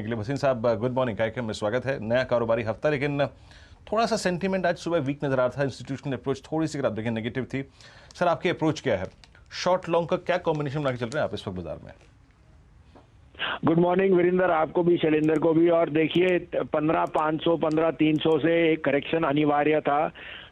के लिए वसीम साहब गुड मॉर्निंग कार्यक्रम में स्वागत है। नया कारोबारी हफ्ता, लेकिन थोड़ा सा सेंटीमेंट आज सुबह वीक नजर आ रहा था। इंस्टीट्यूशनल अप्रोच थोड़ी सी अगर आप देखें नेगेटिव थी। सर आपकी अप्रोच क्या है? शॉर्ट लॉन्ग का क्या कॉम्बिनेशन बना के चल रहे हैं आप इस वक्त बाजार में? गुड मॉर्निंग वीरेंद्र, आपको भी, शैलेंद्र को भी। और देखिए 15,500 15,300 से एक करेक्शन अनिवार्य था।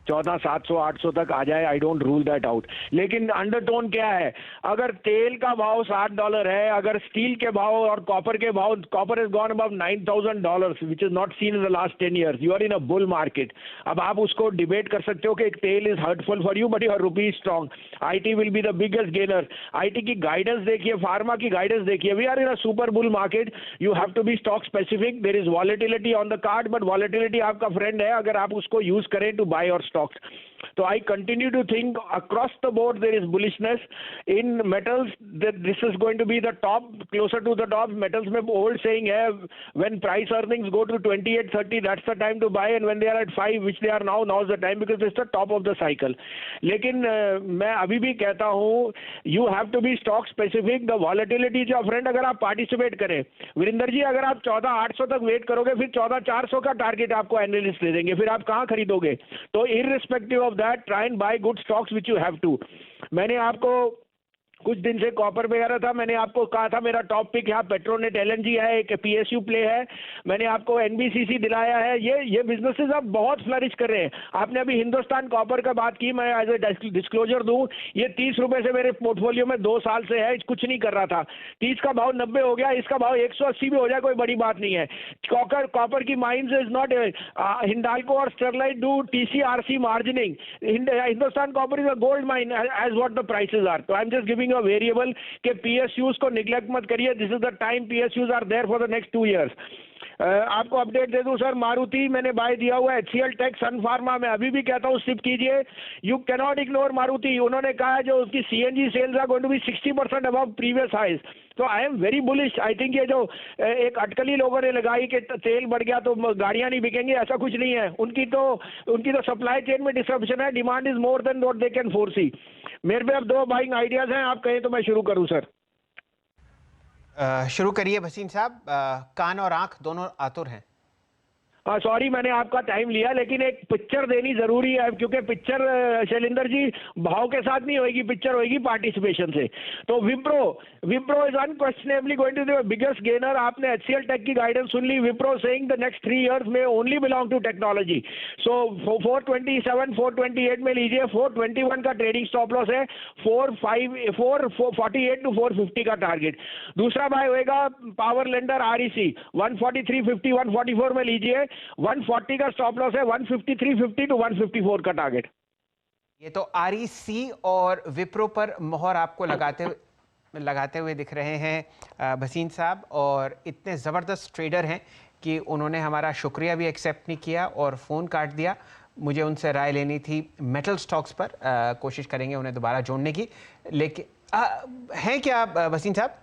14,700 800 तक आ जाए, I don't rule that out. लेकिन अंडरटोन क्या है? अगर तेल का भाव $60 है, अगर स्टील के भाव और कॉपर के भाव, copper is gone above $9,000 which is not seen in the last 10 years, you are in a bull market. अब आप उसको डिबेट कर सकते हो कि तेल is hurtful for you but your rupee strong. IT will be the biggest gainer. IT की guidance देखिए, फार्मा की गाइडेंस देखिए। We are in a super bull market. You have to be stock specific. There is volatility on the card, but volatility आपका friend है अगर आप उसको use करें टू बाय और stocks. So I continue to think across the board there is bullishness in metals, that this is going to be the top, closer to the top. Metals में old saying है, when price earnings go to 28 30, that's the time to buy, and when they are at 5, which they are now is the time, because it's the top of the cycle. लेकिन मैं अभी भी कहता हूँ you have to be stock specific. The volatility is your friend अगर आप participate करें। वीरेंद्र जी, अगर आप 14,800 तक वेट करोगे, फिर 14,400 का टारगेट आपको एनालिस्ट दे देंगे, फिर आप कहाँ खरीदोगे? तो irrespective of that, try and buy good stocks which you have to. मैंने आपको कुछ दिन से कॉपर वगैरह था, मैंने आपको कहा था मेरा टॉप पिक यहाँ पेट्रोनेट एलएनजी है, एक पीएसयू प्ले है। मैंने आपको एनबीसीसी दिलाया है। ये बिजनेसेस अब बहुत फ्लरिश कर रहे हैं। आपने अभी हिंदुस्तान कॉपर का बात की, मैं एज ए डिस्क्लोजर दूं, ये 30 रुपए से मेरे पोर्टफोलियो में 2 साल से है, कुछ नहीं कर रहा था। 30 का भाव 90 हो गया, इसका भाव 180 भी हो जाए कोई बड़ी बात नहीं है। कॉपर की माइंस इज नॉट, हिंडाल्को और Sterlite do TCRC margining. Hindustan copper is a gold mine as what the prices are. तो I am just giving a variable के पीएसयूज को निग्लेक्ट मत करिए। This is the time, PSUs are there for the next 2 years। आपको update दे दूं sir, Maruti मैंने bye दिया हुआ है, एचसीएल टेक, सन फार्मा। मैं अभी भी कहता हूं सिप कीजिए। You can not ignore Maruti. उन्होंने कहा है जो उसकी CNG sales are going to be 60% above previous highs. तो I am very bullish. I think ये जो एक अटकली लोगों ने लगाई कि तेल बढ़ गया तो गाड़ियां नहीं बिकेंगी, ऐसा कुछ नहीं है। उनकी तो सप्लाई चेन में डिस्ट्रप्शन है। Demand is more than what they can foresee. मेरे पे अब 2 बाइंग आइडियाज हैं, आप कहें तो मैं शुरू करूं सर। शुरू करिए वसीम साहब। कान और आंख दोनों आतुर हैं। सॉरी मैंने आपका टाइम लिया, लेकिन एक पिक्चर देनी जरूरी है, क्योंकि पिक्चर शैलेंद्र जी भाव के साथ नहीं होगी, पिक्चर होगी पार्टिसिपेशन से। तो Wipro is unquestionably going to the biggest gainer. आपने एचसीएल टेक की गाइडेंस सुन ली। Wipro saying the next 3 years में only belong to technology. So 427 428 में लीजिए। 421 का ट्रेडिंग स्टॉप लॉस है। 448 to 450 का टारगेट। दूसरा बाय होएगा पावर लेंडर आरईसी, 143.50 144 में लीजिए। 140 का स्टॉप लॉस है। 153.50 to 154 का टारगेट। ये तो आरईसी और विप्रो पर मोहर आपको लगाते हुए दिख रहे हैं भसीन साहब, और इतने ज़बरदस्त ट्रेडर हैं कि उन्होंने हमारा शुक्रिया भी एक्सेप्ट नहीं किया और फ़ोन काट दिया। मुझे उनसे राय लेनी थी मेटल स्टॉक्स पर। कोशिश करेंगे उन्हें दोबारा जोड़ने की, लेकिन हैं क्या भसीन साहब?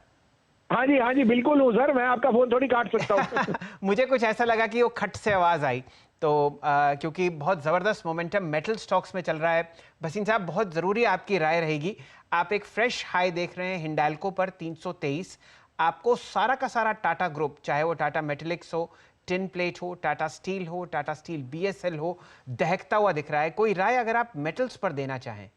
हाँ जी बिल्कुल हूँ सर, मैं आपका फोन थोड़ी काट सकता हूँ। मुझे कुछ ऐसा लगा कि वो खट से आवाज़ आई, तो क्योंकि बहुत ज़बरदस्त मोमेंटम मेटल स्टॉक्स में चल रहा है। भसीन साहब, बहुत ज़रूरी आपकी राय रहेगी। आप एक फ्रेश हाई देख रहे हैं हिंडाल्को पर 323। आपको सारा का सारा टाटा ग्रुप, चाहे वो टाटा मेटेलिक्स हो, टिन प्लेट हो, टाटा स्टील हो, टाटा स्टील बीएसएल हो, दहकता हुआ दिख रहा है। कोई राय अगर आप मेटल्स पर देना चाहें?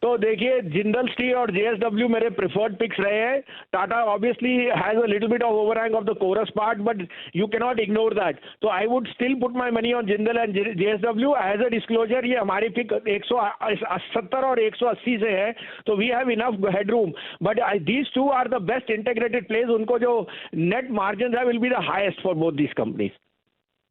तो देखिए, जिंदल स्टील और जेएसडब्ल्यू मेरे प्रेफर्ड पिक्स रहे हैं। Tata obviously has a little bit of overhang of the Corus part, but you can not ignore that. तो I would still put my money on Jindal and JSW. As a disclosure, ये हमारी pick 170 और 180 से है, तो we have enough headroom. But these two are the best integrated place. उनको जो net margin है will be the highest for both these companies.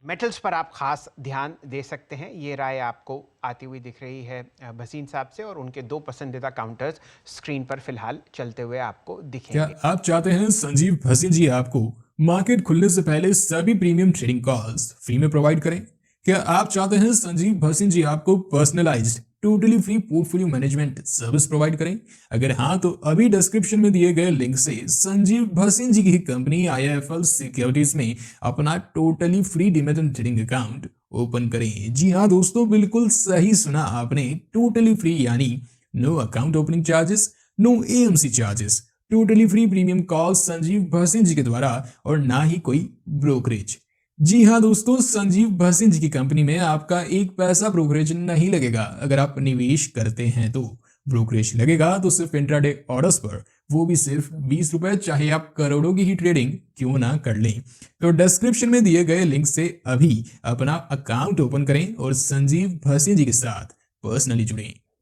Metals पर आप खास ध्यान दे सकते हैं। ये राय आपको आती हुई दिख रही है भसीन साहब से, और उनके 2 पसंदीदा काउंटर्स स्क्रीन पर फिलहाल चलते हुए आपको दिखेंगे। क्या आप चाहते हैं संजीव भसीन जी आपको मार्केट खुलने से पहले सभी प्रीमियम ट्रेडिंग कॉल्स फ्री में प्रोवाइड करें? क्या आप चाहते हैं संजीव भसीन जी आपको personalised totally free portfolio management service provide करें? अगर हाँ, तो अभी डिस्क्रिप्शन में दिए गए लिंक से संजीव भसीन जी की कंपनी आईआईएफएल सिक्योरिटीज में अपना totally free demat trading account open करें। जी हाँ दोस्तों, बिल्कुल सही सुना आपने, टोटली फ्री, यानी no account opening charges, no AMC charges, totally free premium call Sanjiv Bhasin ji के द्वारा और ना ही कोई ब्रोकरेज। जी हाँ दोस्तों, संजीव भसीन जी की कंपनी में आपका एक पैसा ब्रोकरेज नहीं लगेगा। अगर आप निवेश करते हैं तो ब्रोकरेज लगेगा तो सिर्फ इंट्राडे ऑर्डर्स पर, वो भी सिर्फ 20 रुपए, चाहे आप करोड़ों की ही ट्रेडिंग क्यों ना कर लें। तो डिस्क्रिप्शन में दिए गए लिंक से अभी अपना अकाउंट ओपन करें और संजीव भसीन जी के साथ पर्सनली जुड़ें।